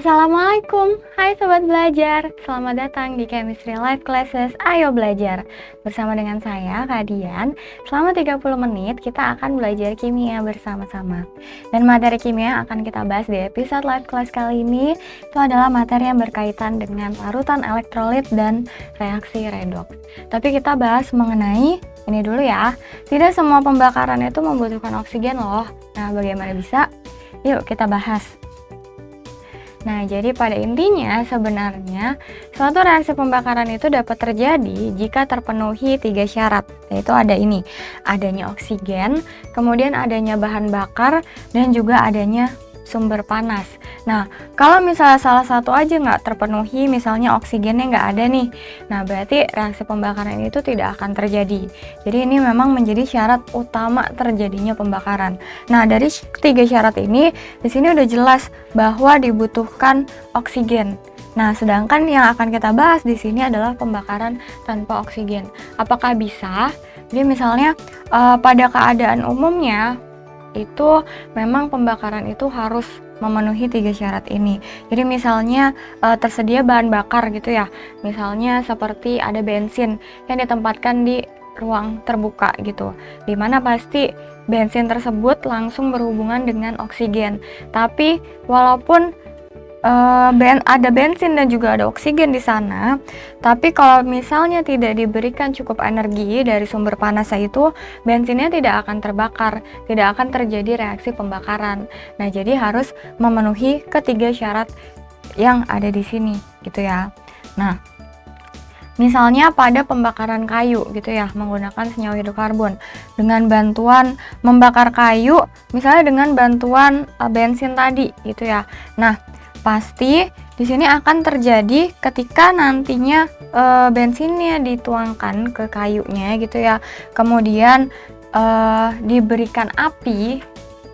Assalamualaikum, hai Sobat Belajar. Selamat datang di Chemistry Live Classes. Ayo belajar. Bersama dengan saya, Kak Dian. Selama 30 menit kita akan belajar kimia bersama-sama. Dan materi kimia yang akan kita bahas di episode live class kali ini itu adalah materi yang berkaitan dengan larutan elektrolit dan reaksi redoks. Tapi kita bahas mengenai ini dulu ya. Tidak semua pembakaran itu membutuhkan oksigen loh. Nah, bagaimana bisa? Yuk kita bahas. Nah, jadi pada intinya sebenarnya suatu reaksi pembakaran itu dapat terjadi jika terpenuhi 3 syarat, yaitu ada ini, adanya oksigen, kemudian adanya bahan bakar, dan juga adanya sumber panas. Nah, kalau misalnya salah satu aja nggak terpenuhi, misalnya oksigennya nggak ada nih, nah berarti reaksi pembakaran itu tidak akan terjadi. Jadi ini memang menjadi syarat utama terjadinya pembakaran. Nah, dari 3 syarat ini, di sini udah jelas bahwa dibutuhkan oksigen. Nah, sedangkan yang akan kita bahas di sini adalah pembakaran tanpa oksigen. Apakah bisa? Jadi misalnya pada keadaan umumnya itu memang pembakaran itu harus memenuhi 3 syarat ini. Jadi misalnya tersedia bahan bakar gitu ya, misalnya seperti ada bensin yang ditempatkan di ruang terbuka gitu, dimana pasti bensin tersebut langsung berhubungan dengan oksigen. Tapi walaupun ada bensin dan juga ada oksigen di sana, tapi kalau misalnya tidak diberikan cukup energi dari sumber panas itu, bensinnya tidak akan terbakar, tidak akan terjadi reaksi pembakaran. Nah, jadi harus memenuhi ketiga syarat yang ada di sini gitu ya. Nah, misalnya pada pembakaran kayu gitu ya, menggunakan senyawa hidrokarbon dengan bantuan membakar kayu, misalnya dengan bantuan bensin tadi gitu ya. Nah, pasti di sini akan terjadi ketika nantinya bensinnya dituangkan ke kayunya gitu ya. Kemudian diberikan api,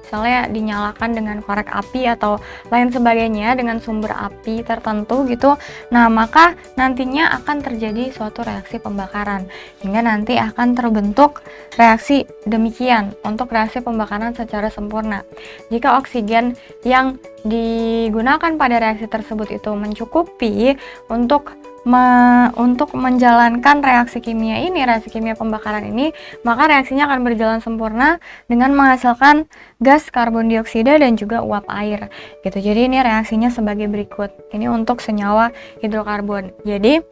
misalnya dinyalakan dengan korek api atau lain sebagainya dengan sumber api tertentu gitu. Nah, maka nantinya akan terjadi suatu reaksi pembakaran hingga nanti akan terbentuk reaksi demikian untuk reaksi pembakaran secara sempurna. Jika oksigen yang digunakan pada reaksi tersebut itu mencukupi untuk menjalankan reaksi kimia ini, reaksi kimia pembakaran ini, maka reaksinya akan berjalan sempurna dengan menghasilkan gas karbon dioksida dan juga uap air gitu. Jadi ini reaksinya sebagai berikut. Ini untuk senyawa hidrokarbon. Jadi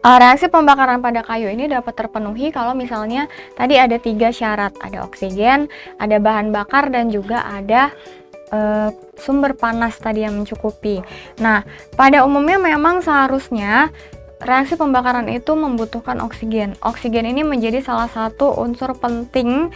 reaksi pembakaran pada kayu ini dapat terpenuhi kalau misalnya tadi ada 3 syarat, ada oksigen, ada bahan bakar, dan juga ada sumber panas tadi yang mencukupi. Nah, pada umumnya memang seharusnya reaksi pembakaran itu membutuhkan oksigen. Oksigen ini menjadi salah satu unsur penting,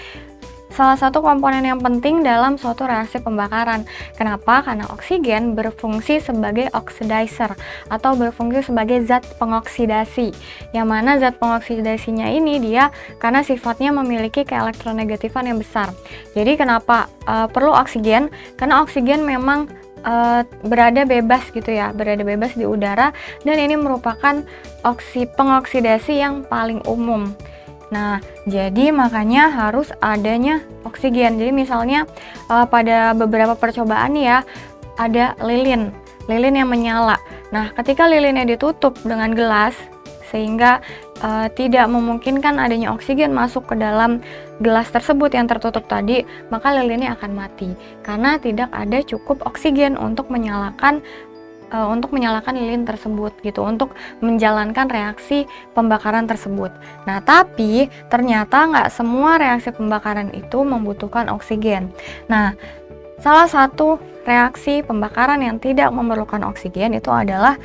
salah satu komponen yang penting dalam suatu reaksi pembakaran. Kenapa? Karena oksigen berfungsi sebagai oxidizer atau berfungsi sebagai zat pengoksidasi. Yang mana zat pengoksidasinya ini dia karena sifatnya memiliki keelektronegatifan yang besar. Jadi kenapa perlu oksigen? Karena oksigen memang berada bebas gitu ya, berada bebas di udara, dan ini merupakan pengoksidasi yang paling umum. Nah, jadi makanya harus adanya oksigen. Jadi misalnya pada beberapa percobaan nih ya, ada lilin yang menyala. Nah, ketika lilinnya ditutup dengan gelas sehingga tidak memungkinkan adanya oksigen masuk ke dalam gelas tersebut yang tertutup tadi, maka lilinnya akan mati karena tidak ada cukup oksigen untuk menyalakan lilin tersebut gitu, untuk menjalankan reaksi pembakaran tersebut. Nah, tapi ternyata nggak semua reaksi pembakaran itu membutuhkan oksigen. Nah, salah satu reaksi pembakaran yang tidak memerlukan oksigen itu adalah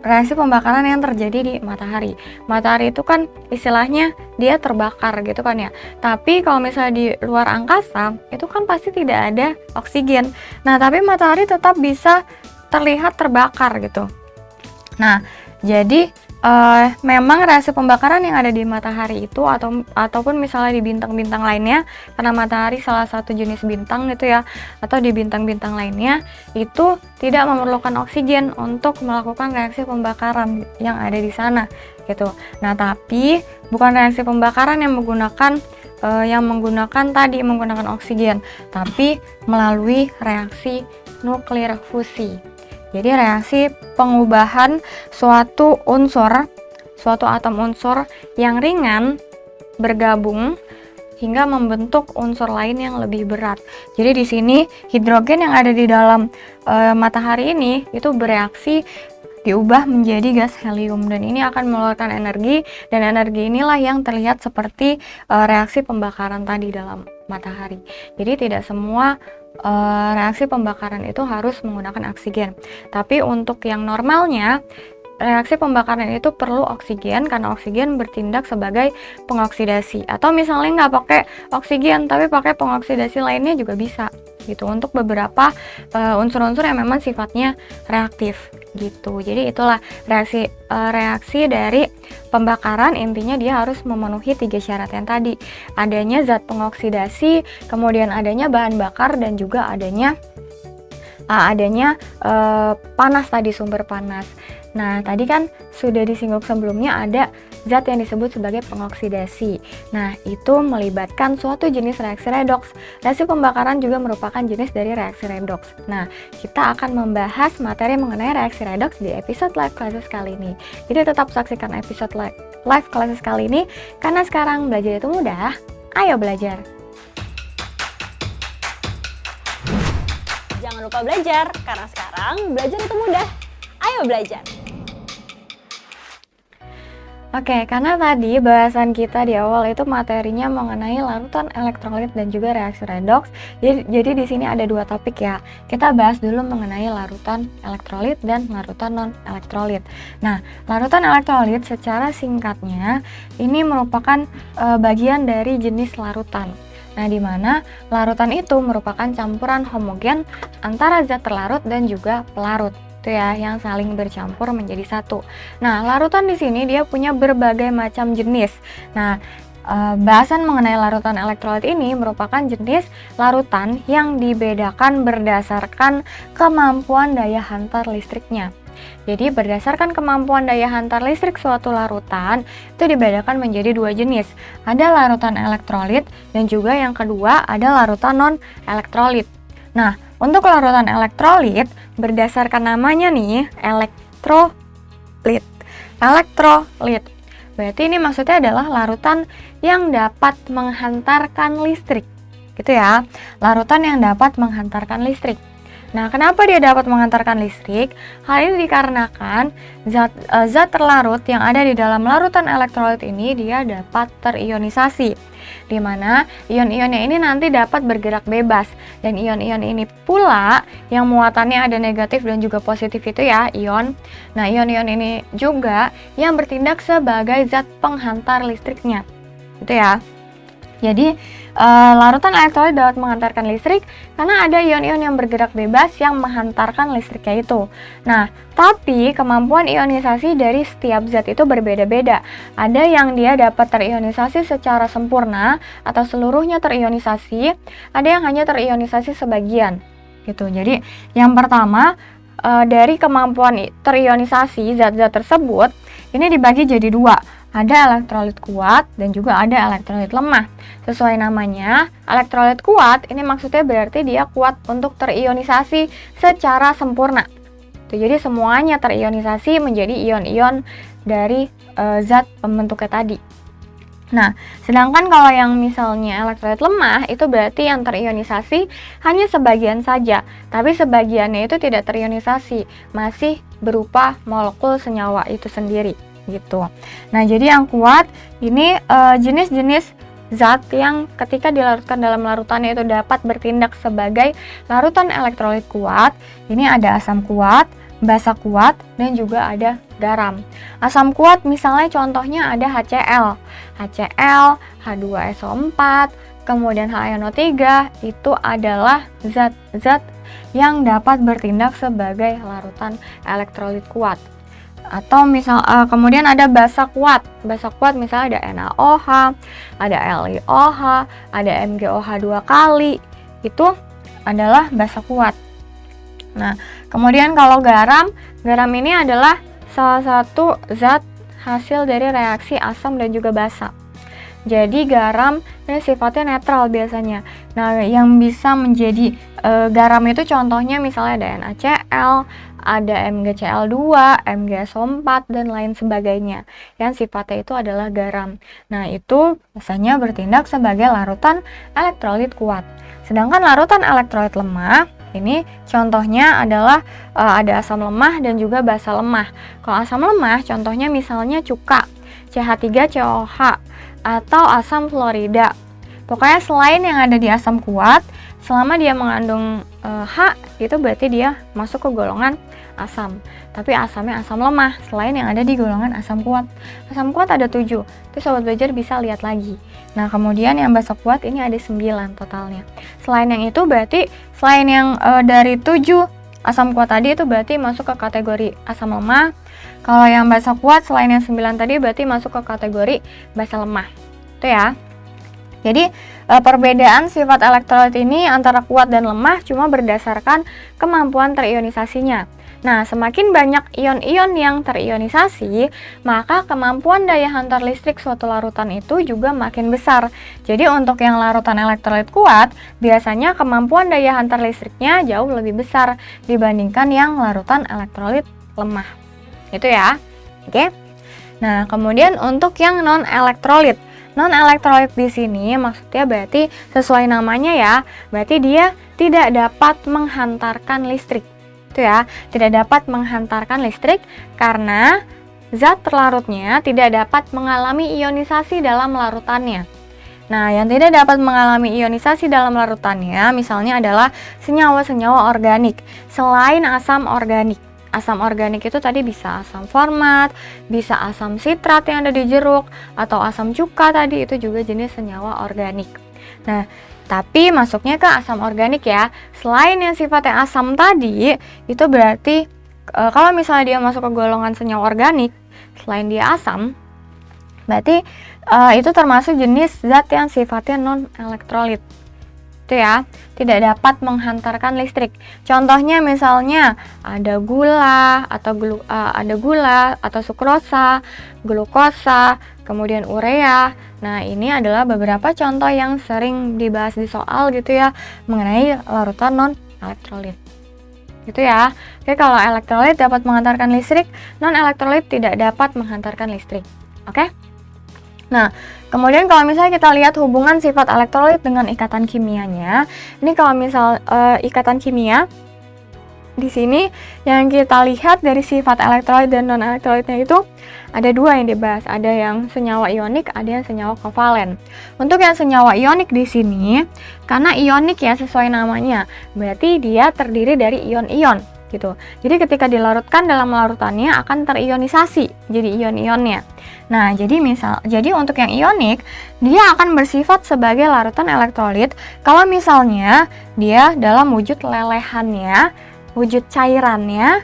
reaksi pembakaran yang terjadi di matahari. Matahari itu kan istilahnya dia terbakar gitu kan ya. Tapi kalau misalnya di luar angkasa, itu kan pasti tidak ada oksigen. Nah, tapi matahari tetap bisa terlihat terbakar gitu. Nah, jadi memang reaksi pembakaran yang ada di matahari itu ataupun misalnya di bintang-bintang lainnya, karena matahari salah satu jenis bintang gitu ya, atau di bintang-bintang lainnya itu tidak memerlukan oksigen untuk melakukan reaksi pembakaran yang ada di sana gitu. Nah, tapi bukan reaksi pembakaran yang menggunakan oksigen, tapi melalui reaksi nuklir fusi. Jadi reaksi pengubahan suatu atom unsur yang ringan bergabung hingga membentuk unsur lain yang lebih berat. Jadi di sini hidrogen yang ada di dalam matahari ini itu bereaksi diubah menjadi gas helium, dan ini akan mengeluarkan energi, dan energi inilah yang terlihat seperti reaksi pembakaran tadi dalam matahari. Jadi tidak semua reaksi pembakaran itu harus menggunakan oksigen, tapi untuk yang normalnya reaksi pembakaran itu perlu oksigen karena oksigen bertindak sebagai pengoksidasi, atau misalnya nggak pakai oksigen tapi pakai pengoksidasi lainnya juga bisa gitu untuk beberapa unsur-unsur yang memang sifatnya reaktif gitu. Jadi itulah reaksi dari pembakaran. Intinya dia harus memenuhi 3 syarat yang tadi, adanya zat pengoksidasi, kemudian adanya bahan bakar, dan juga adanya panas tadi, sumber panas. Nah, tadi kan sudah disinggung sebelumnya ada zat yang disebut sebagai pengoksidasi. Nah, itu melibatkan suatu jenis reaksi redoks. Reaksi pembakaran juga merupakan jenis dari reaksi redoks. Nah, kita akan membahas materi mengenai reaksi redoks di episode live classes kali ini. Jadi tetap saksikan episode live classes kali ini, karena sekarang belajar itu mudah. Ayo belajar! Jangan lupa belajar, karena sekarang belajar itu mudah. Ayo belajar! Oke, karena tadi bahasan kita di awal itu materinya mengenai larutan elektrolit dan juga reaksi redoks. Jadi di sini ada 2 topik ya. Kita bahas dulu mengenai larutan elektrolit dan larutan non-elektrolit. Nah, larutan elektrolit secara singkatnya ini merupakan bagian dari jenis larutan. Nah, di mana larutan itu merupakan campuran homogen antara zat terlarut dan juga pelarut. Ya, yang saling bercampur menjadi satu. Nah, larutan di sini dia punya berbagai macam jenis. Nah, bahasan mengenai larutan elektrolit ini merupakan jenis larutan yang dibedakan berdasarkan kemampuan daya hantar listriknya. Jadi berdasarkan kemampuan daya hantar listrik suatu larutan itu dibedakan menjadi 2 jenis. Ada larutan elektrolit dan juga yang kedua ada larutan non-elektrolit. Nah, untuk larutan elektrolit, berdasarkan namanya nih, elektrolit. Berarti ini maksudnya adalah larutan yang dapat menghantarkan listrik. Gitu ya, larutan yang dapat menghantarkan listrik. Nah, kenapa dia dapat menghantarkan listrik? Hal ini dikarenakan zat terlarut yang ada di dalam larutan elektrolit ini dia dapat terionisasi, di mana ion-ionnya ini nanti dapat bergerak bebas, dan ion-ion ini pula yang muatannya ada negatif dan juga positif itu ya, ion. Nah, ion-ion ini juga yang bertindak sebagai zat penghantar listriknya, gitu ya. Jadi larutan elektrolit dapat menghantarkan listrik karena ada ion-ion yang bergerak bebas yang menghantarkan listriknya itu. Nah, tapi kemampuan ionisasi dari setiap zat itu berbeda-beda. Ada yang dia dapat terionisasi secara sempurna atau seluruhnya terionisasi, ada yang hanya terionisasi sebagian. Gitu. Jadi, yang pertama dari kemampuan terionisasi zat-zat tersebut ini dibagi jadi 2. Ada elektrolit kuat dan juga ada elektrolit lemah. Sesuai namanya, elektrolit kuat ini maksudnya berarti dia kuat untuk terionisasi secara sempurna. Jadi semuanya terionisasi menjadi ion-ion dari zat pembentuknya tadi. Nah, sedangkan kalau yang misalnya elektrolit lemah itu berarti yang terionisasi hanya sebagian saja, tapi sebagiannya itu tidak terionisasi, masih berupa molekul senyawa itu sendiri. Gitu. Nah, jadi yang kuat ini jenis-jenis zat yang ketika dilarutkan dalam larutannya itu dapat bertindak sebagai larutan elektrolit kuat. Ini ada asam kuat, basa kuat, dan juga ada garam. Asam kuat misalnya contohnya ada HCl, H2SO4, kemudian HNO3, itu adalah zat-zat yang dapat bertindak sebagai larutan elektrolit kuat. Atau kemudian ada basa kuat misalnya ada NaOH, ada LiOH, ada MgOH 2 kali, itu adalah basa kuat. Nah, kemudian kalau garam ini adalah salah satu zat hasil dari reaksi asam dan juga basa. Jadi garam ini sifatnya netral biasanya. Nah, yang bisa menjadi garam itu contohnya misalnya ada NaCl, ada MgCl2, MgSO4 dan lain sebagainya. Yang sifatnya itu adalah garam. Nah, itu biasanya bertindak sebagai larutan elektrolit kuat. Sedangkan larutan elektrolit lemah ini contohnya adalah ada asam lemah dan juga basa lemah. Kalau asam lemah contohnya misalnya cuka, CH3COH atau asam fluorida. Pokoknya selain yang ada di asam kuat, selama dia mengandung H, itu berarti dia masuk ke golongan asam. Tapi asamnya asam lemah, selain yang ada di golongan asam kuat. Asam kuat ada 7, itu sobat belajar bisa lihat lagi. Nah, kemudian yang basa kuat ini ada 9 totalnya. Selain yang itu berarti, selain yang dari 7 asam kuat tadi itu berarti masuk ke kategori asam lemah. Kalau yang basa kuat selain yang 9 tadi berarti masuk ke kategori basa lemah. Itu ya. Jadi perbedaan sifat elektrolit ini antara kuat dan lemah cuma berdasarkan kemampuan terionisasinya. Nah, semakin banyak ion-ion yang terionisasi, maka kemampuan daya hantar listrik suatu larutan itu juga makin besar. Jadi untuk yang larutan elektrolit kuat, biasanya kemampuan daya hantar listriknya jauh lebih besar dibandingkan yang larutan elektrolit lemah. Itu ya. Oke. Nah, kemudian untuk yang non-elektrolit. Non-elektrolit di sini maksudnya berarti sesuai namanya ya, berarti dia tidak dapat menghantarkan listrik. Itu ya, tidak dapat menghantarkan listrik karena zat terlarutnya tidak dapat mengalami ionisasi dalam larutannya. Nah, yang tidak dapat mengalami ionisasi dalam larutannya misalnya adalah senyawa-senyawa organik selain asam organik. Asam organik itu tadi bisa asam format, bisa asam sitrat yang ada di jeruk, atau asam cuka tadi itu juga jenis senyawa organik. Nah, tapi masuknya ke asam organik ya. Selain yang sifatnya asam tadi, itu berarti kalau misalnya dia masuk ke golongan senyawa organik, selain dia asam, berarti itu termasuk jenis zat yang sifatnya non-elektrolit. Itu ya, tidak dapat menghantarkan listrik. Contohnya misalnya ada gula atau sukrosa, glukosa, kemudian urea. Nah, ini adalah beberapa contoh yang sering dibahas di soal gitu ya, mengenai larutan non-elektrolit. Gitu ya. Oke, kalau elektrolit dapat menghantarkan listrik, non-elektrolit tidak dapat menghantarkan listrik. Oke? Nah, kemudian kalau misalnya kita lihat hubungan sifat elektrolit dengan ikatan kimianya, ini kalau misal ikatan kimia di sini yang kita lihat dari sifat elektrolit dan non-elektrolitnya itu ada dua yang dibahas, ada yang senyawa ionik, ada yang senyawa kovalen. Untuk yang senyawa ionik di sini, karena ionik ya sesuai namanya, berarti dia terdiri dari ion-ion gitu. Jadi ketika dilarutkan dalam larutannya akan terionisasi jadi ion-ionnya. Nah, jadi untuk yang ionik dia akan bersifat sebagai larutan elektrolit kalau misalnya dia dalam wujud lelehannya, wujud cairannya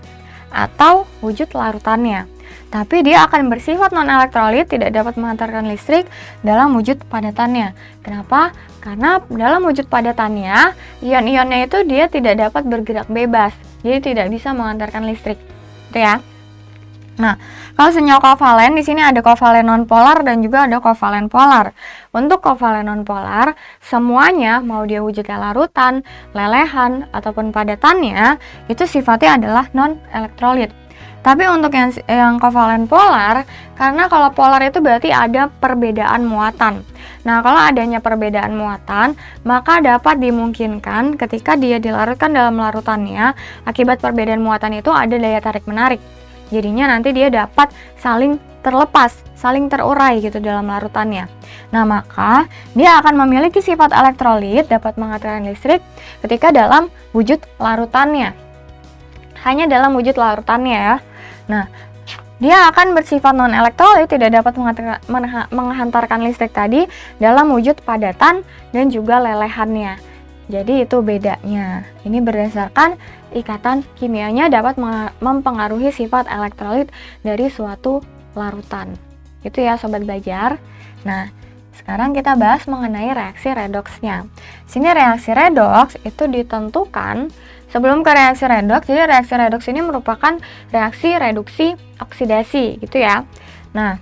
atau wujud larutannya. Tapi dia akan bersifat non-elektrolit, tidak dapat menghantarkan listrik dalam wujud padatannya. Kenapa? Karena dalam wujud padatannya, ion-ionnya itu dia tidak dapat bergerak bebas. Jadi tidak bisa menghantarkan listrik. Itu ya. Nah, kalau senyawa kovalen di sini ada kovalen nonpolar dan juga ada kovalen polar. Untuk kovalen nonpolar, semuanya mau dia wujudnya larutan, lelehan ataupun padatannya itu sifatnya adalah non-elektrolit. Tapi untuk yang kovalen polar, karena kalau polar itu berarti ada perbedaan muatan. Nah, kalau adanya perbedaan muatan, maka dapat dimungkinkan ketika dia dilarutkan dalam larutannya, akibat perbedaan muatan itu ada daya tarik-menarik. Jadinya nanti dia dapat saling terlepas, saling terurai gitu dalam larutannya. Nah, maka dia akan memiliki sifat elektrolit dapat menghantarkan listrik ketika dalam wujud larutannya. Hanya dalam wujud larutannya ya. Nah, dia akan bersifat non-elektrolit, tidak dapat menghantarkan listrik tadi dalam wujud padatan dan juga lelehannya. Jadi itu bedanya. Ini berdasarkan ikatan kimianya dapat mempengaruhi sifat elektrolit dari suatu larutan. Itu ya sobat belajar. Nah, sekarang kita bahas mengenai reaksi redoksnya. Sini reaksi redoks itu ditentukan sebelum ke reaksi redoks. Jadi reaksi redoks ini merupakan reaksi reduksi oksidasi gitu ya. Nah,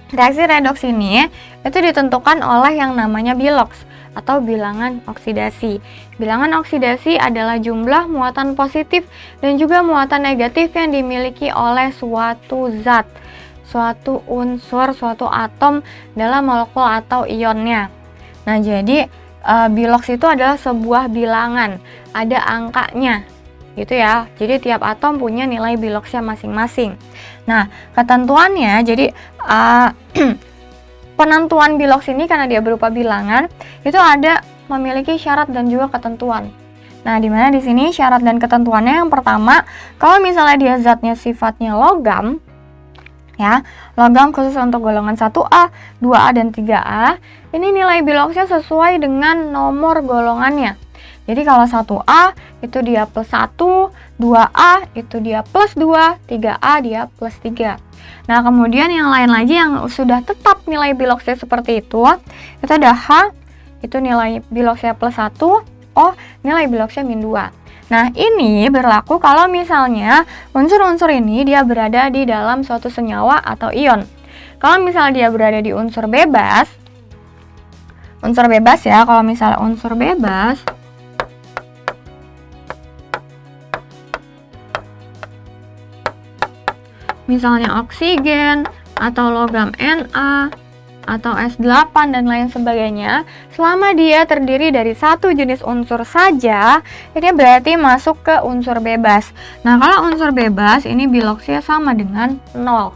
Reaksi redoks ini itu ditentukan oleh yang namanya biloks atau bilangan oksidasi. Bilangan oksidasi adalah jumlah muatan positif dan juga muatan negatif yang dimiliki oleh suatu zat, suatu unsur, suatu atom dalam molekul atau ionnya. Nah, jadi biloks itu adalah sebuah bilangan, ada angkanya gitu ya. Jadi tiap atom punya nilai biloksnya masing-masing. Nah, ketentuannya jadi penentuan biloks ini karena dia berupa bilangan, itu ada memiliki syarat dan juga ketentuan. Nah, di mana di sini syarat dan ketentuannya yang pertama, kalau misalnya dia zatnya sifatnya logam, ya, logam khusus untuk golongan 1A, 2A, dan 3A, ini nilai biloksnya sesuai dengan nomor golongannya. Jadi kalau 1A itu dia plus 1, 2A itu dia plus 2, 3A dia plus 3. Nah, kemudian yang lain lagi yang sudah tetap nilai biloksnya seperti itu ada H, itu nilai biloksnya plus 1, O, nilai biloksnya min 2. Nah, ini berlaku kalau misalnya unsur-unsur ini dia berada di dalam suatu senyawa atau ion. Kalau misalnya dia berada di unsur bebas ya, kalau misalnya unsur bebas, misalnya oksigen atau logam Na atau S8 dan lain sebagainya, selama dia terdiri dari satu jenis unsur saja, ini berarti masuk ke unsur bebas. Nah, kalau unsur bebas ini biloksnya sama dengan 0.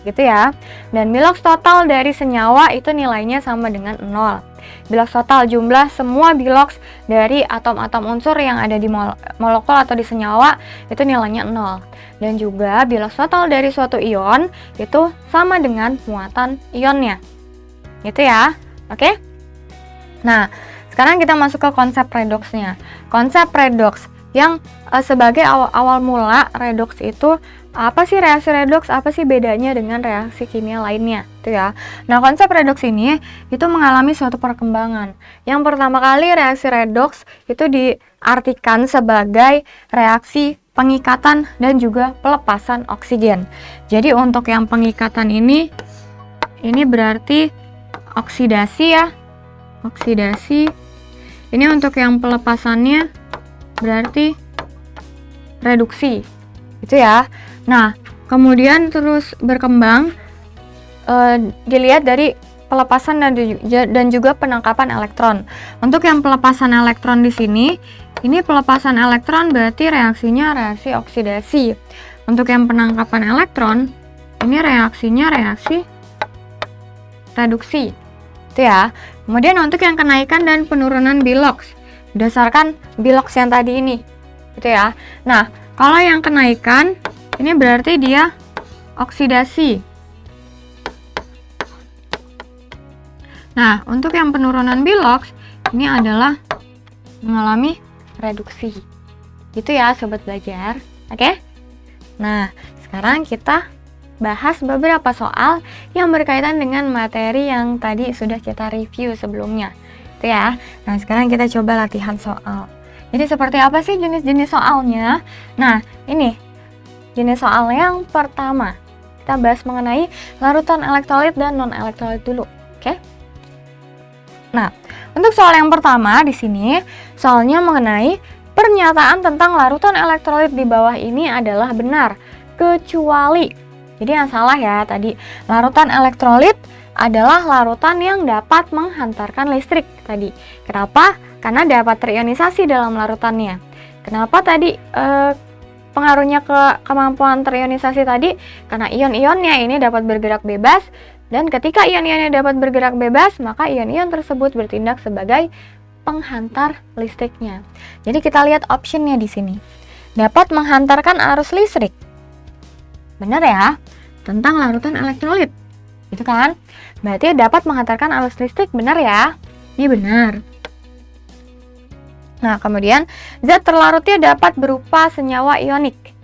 Gitu ya. Dan biloks total dari senyawa itu nilainya sama dengan 0. Biloks total jumlah semua biloks dari atom-atom unsur yang ada di molekul atau di senyawa itu nilainya 0. Dan juga biloks total dari suatu ion itu sama dengan muatan ionnya. Gitu ya. Oke? Nah, sekarang kita masuk ke konsep redoksnya. Konsep redoks yang sebagai awal mula redoks itu apa sih reaksi redoks, apa sih bedanya dengan reaksi kimia lainnya, itu ya. Nah, konsep redoks ini itu mengalami suatu perkembangan. Yang pertama kali reaksi redoks itu diartikan sebagai reaksi pengikatan dan juga pelepasan oksigen. Jadi untuk yang pengikatan ini berarti oksidasi ya, oksidasi. Ini untuk yang pelepasannya berarti reduksi, itu ya. Nah, kemudian terus berkembang dilihat dari pelepasan dan juga penangkapan elektron. Untuk yang pelepasan elektron di sini, ini pelepasan elektron berarti reaksinya reaksi oksidasi. Untuk yang penangkapan elektron, ini reaksinya reaksi reduksi, itu ya. Kemudian untuk yang kenaikan dan penurunan biloks, berdasarkan biloks yang tadi ini, gitu ya. Nah, kalau yang kenaikan ini berarti dia oksidasi. Nah, untuk yang penurunan biloks ini adalah mengalami reduksi. Gitu ya, sobat belajar. Oke? Nah, sekarang kita bahas beberapa soal yang berkaitan dengan materi yang tadi sudah kita review sebelumnya. Itu ya. Nah, sekarang kita coba latihan soal. Jadi seperti apa sih jenis-jenis soalnya? Nah, ini jenis soal yang pertama. Kita bahas mengenai larutan elektrolit dan non-elektrolit dulu. Oke? Nah, untuk soal yang pertama di sini, soalnya mengenai pernyataan tentang larutan elektrolit di bawah ini adalah benar, kecuali. Jadi yang salah ya tadi, larutan elektrolit adalah larutan yang dapat menghantarkan listrik tadi. Kenapa? Karena dapat terionisasi dalam larutannya. Kenapa tadi pengaruhnya ke kemampuan terionisasi tadi? Karena ion-ionnya ini dapat bergerak bebas, dan ketika ion-ionnya dapat bergerak bebas, maka ion-ion tersebut bertindak sebagai penghantar listriknya. Jadi kita lihat optionnya di sini. Dapat menghantarkan arus listrik. Benar ya? Tentang larutan elektrolit. Gitu kan? Berarti dapat menghantarkan arus listrik, benar ya? Ini benar. Nah, kemudian zat terlarutnya dapat berupa senyawa ionik.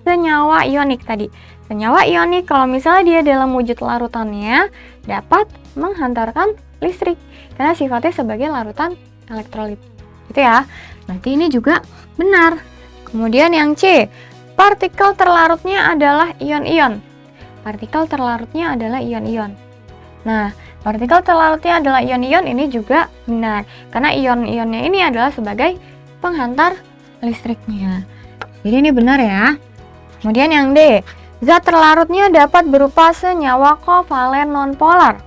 Senyawa ionik tadi. Senyawa ionik kalau misalnya dia dalam wujud larutannya dapat menghantarkan listrik karena sifatnya sebagai larutan elektrolit. Gitu ya. Nanti ini juga benar. Kemudian yang C, partikel terlarutnya adalah ion-ion. partikel terlarutnya adalah ion-ion. Nah, partikel terlarutnya adalah ion-ion ini juga benar, karena ion-ionnya ini adalah sebagai penghantar listriknya. Jadi ini benar ya. Kemudian yang D, zat terlarutnya dapat berupa senyawa kovalen nonpolar.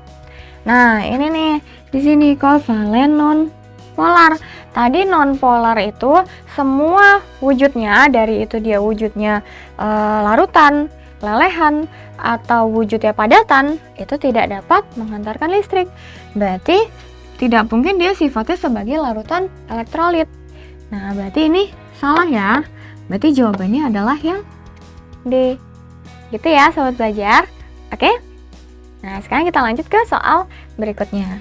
Nah, ini nih, di sini kovalen nonpolar. Tadi nonpolar itu semua wujudnya, dari itu dia wujudnya larutan, lelehan, atau wujudnya padatan, itu tidak dapat menghantarkan listrik. Berarti tidak mungkin dia sifatnya sebagai larutan elektrolit. Nah, berarti ini salah ya. Berarti jawabannya adalah yang D. Gitu ya sobat belajar. Oke? Nah, sekarang kita lanjut ke soal berikutnya.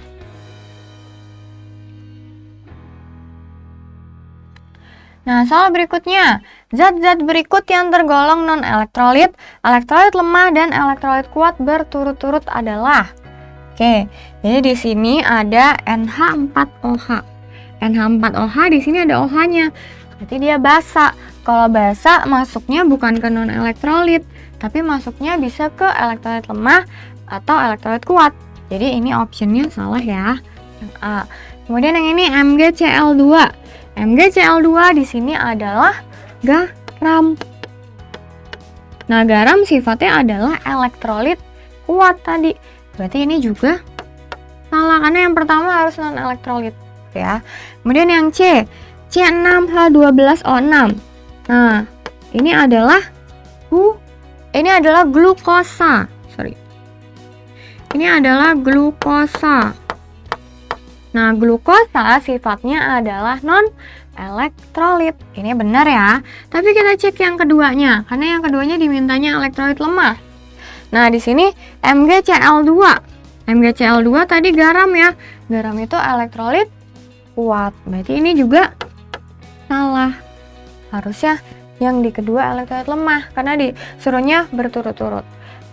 Nah, soal berikutnya, zat-zat berikut yang tergolong non-elektrolit, elektrolit lemah, dan elektrolit kuat berturut-turut adalah. Oke, jadi di sini ada NH4OH. NH4OH di sini ada OH-nya, berarti dia basa. Kalau basa masuknya bukan ke non-elektrolit, tapi masuknya bisa ke elektrolit lemah atau elektrolit kuat. Jadi ini optionnya salah ya, yang A. Kemudian yang ini MgCl2. MgCl2 di sini adalah garam. Nah, garam sifatnya adalah elektrolit kuat tadi. Berarti ini juga salah, karena yang pertama harus non elektrolit ya. Kemudian yang C, C6H12O6. Nah, ini adalah glukosa. Ini adalah glukosa. Nah, glukosa sifatnya adalah non-elektrolit. Ini benar ya. Tapi kita cek yang keduanya, karena yang keduanya dimintanya elektrolit lemah. Nah, di sini MgCl2. MgCl2 tadi garam ya. Garam itu elektrolit kuat. Berarti ini juga salah. Harusnya yang di kedua elektrolit lemah, karena disuruhnya berturut-turut.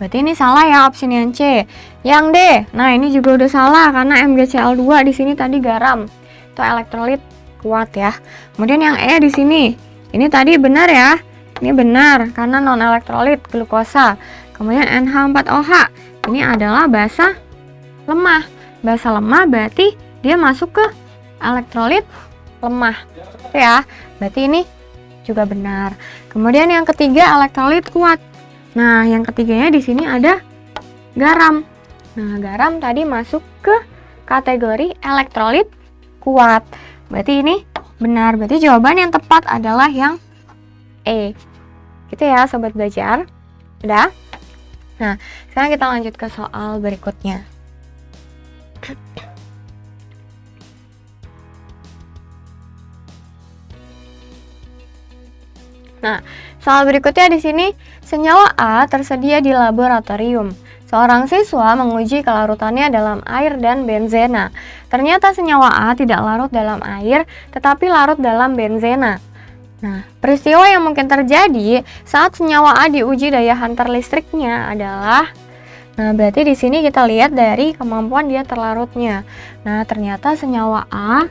Berarti ini salah ya, opsi yang C. Yang D, nah ini juga udah salah karena MgCl2 di sini tadi garam. Itu elektrolit kuat ya. Kemudian yang E di sini, ini tadi benar ya. Ini benar karena non elektrolit glukosa. Kemudian NH4OH, ini adalah basa lemah. Basa lemah berarti dia masuk ke elektrolit lemah. Ya. Berarti ini juga benar. Kemudian yang ketiga elektrolit kuat. Nah, yang ketiganya di sini ada garam. Nah, garam tadi masuk ke kategori elektrolit kuat. Berarti ini benar. Berarti jawaban yang tepat adalah yang E. Gitu ya, sobat belajar. Udah? Nah, sekarang kita lanjut ke soal berikutnya. Nah, soal berikutnya di sini, senyawa A tersedia di laboratorium. Seorang siswa menguji kelarutannya dalam air dan benzena. Ternyata senyawa A tidak larut dalam air, tetapi larut dalam benzena. Nah, peristiwa yang mungkin terjadi saat senyawa A diuji daya hantar listriknya adalah, nah berarti di sini kita lihat dari kemampuan dia terlarutnya. Nah, ternyata senyawa A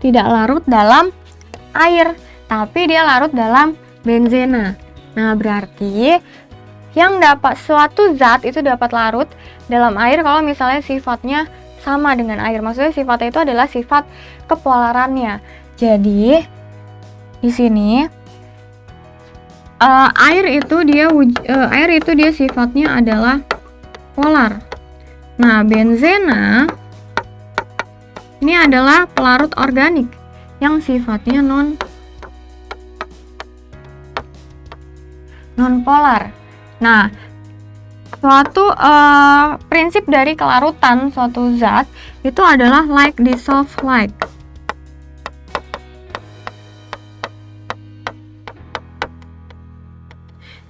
tidak larut dalam air, tapi dia larut dalam benzena. Nah, berarti yang dapat suatu zat itu dapat larut dalam air kalau misalnya sifatnya sama dengan air. Maksudnya sifatnya itu adalah sifat kepolarannya. Jadi di sini air itu dia sifatnya adalah polar. Nah, benzena ini adalah pelarut organik yang sifatnya non-polar. Nah, suatu prinsip dari kelarutan suatu zat itu adalah like dissolve like.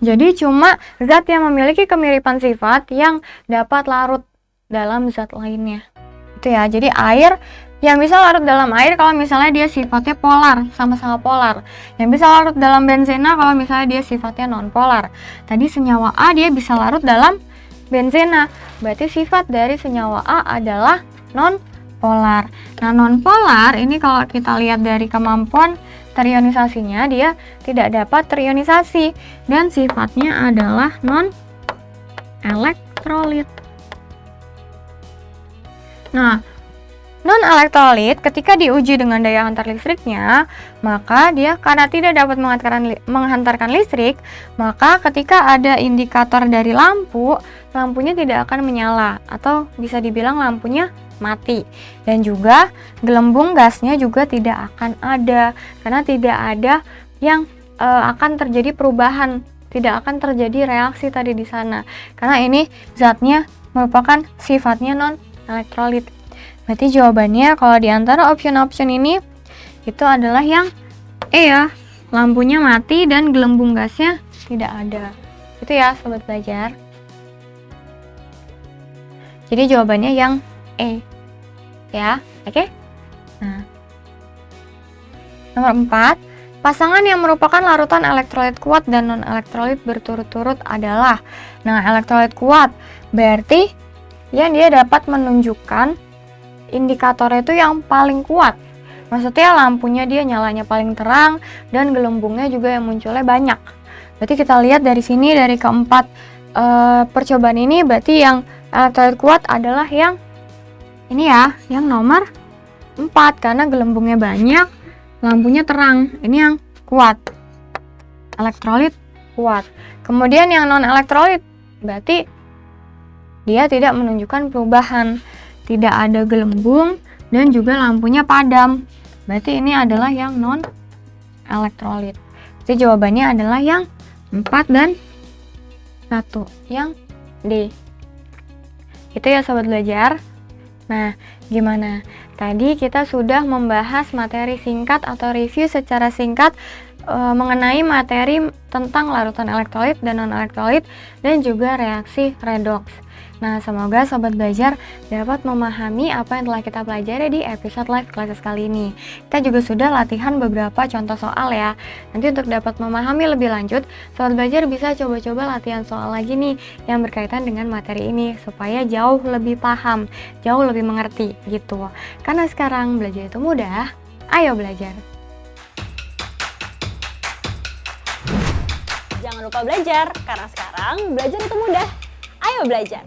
Jadi cuma zat yang memiliki kemiripan sifat yang dapat larut dalam zat lainnya. Itu ya. Jadi air yang bisa larut dalam air kalau misalnya dia sifatnya polar, sama-sama polar. Yang bisa larut dalam benzena kalau misalnya dia sifatnya non-polar. Tadi senyawa A dia bisa larut dalam benzena. Berarti sifat dari senyawa A adalah non-polar. Nah, non-polar ini kalau kita lihat dari kemampuan terionisasinya, dia tidak dapat terionisasi dan sifatnya adalah elektrolit. Nah, non-elektrolit ketika diuji dengan daya hantar listriknya, maka dia karena tidak dapat menghantarkan listrik, maka ketika ada indikator dari lampu, lampunya tidak akan menyala atau bisa dibilang lampunya mati. Dan juga gelembung gasnya juga tidak akan ada karena tidak ada yang akan terjadi perubahan, tidak akan terjadi reaksi tadi di sana. Karena ini zatnya merupakan sifatnya non-elektrolit. Berarti jawabannya kalau di antara option-option ini itu adalah yang E ya, lampunya mati dan gelembung gasnya tidak ada. Itu ya sobat belajar. Jadi jawabannya yang E. Ya, oke? Nah. Nomor 4, pasangan yang merupakan larutan elektrolit kuat dan non-elektrolit berturut-turut adalah. Nah, elektrolit kuat berarti yang dia dapat menunjukkan indikatornya itu yang paling kuat. Maksudnya lampunya dia nyalanya paling terang dan gelembungnya juga yang munculnya banyak. Berarti kita lihat dari sini dari keempat percobaan ini berarti yang elektrolit kuat adalah yang ini ya, yang nomor 4 karena gelembungnya banyak, lampunya terang. Ini yang kuat. Elektrolit kuat. Kemudian yang non elektrolit berarti dia tidak menunjukkan perubahan. Tidak ada gelembung dan juga lampunya padam. Berarti ini adalah yang non elektrolit. Jadi jawabannya adalah yang 4 dan 1, yang D. Itu ya sobat belajar. Nah, gimana? Tadi kita sudah membahas materi singkat atau review secara singkat mengenai materi tentang larutan elektrolit dan non elektrolit dan juga reaksi redoks. Nah, semoga sobat belajar dapat memahami apa yang telah kita pelajari di episode live classes kali ini. Kita juga sudah latihan beberapa contoh soal ya. Nanti untuk dapat memahami lebih lanjut, sobat belajar bisa coba-coba latihan soal lagi nih yang berkaitan dengan materi ini supaya jauh lebih paham, jauh lebih mengerti gitu. Karena sekarang belajar itu mudah, ayo belajar. Jangan lupa belajar, karena sekarang belajar itu mudah. Ayo belajar!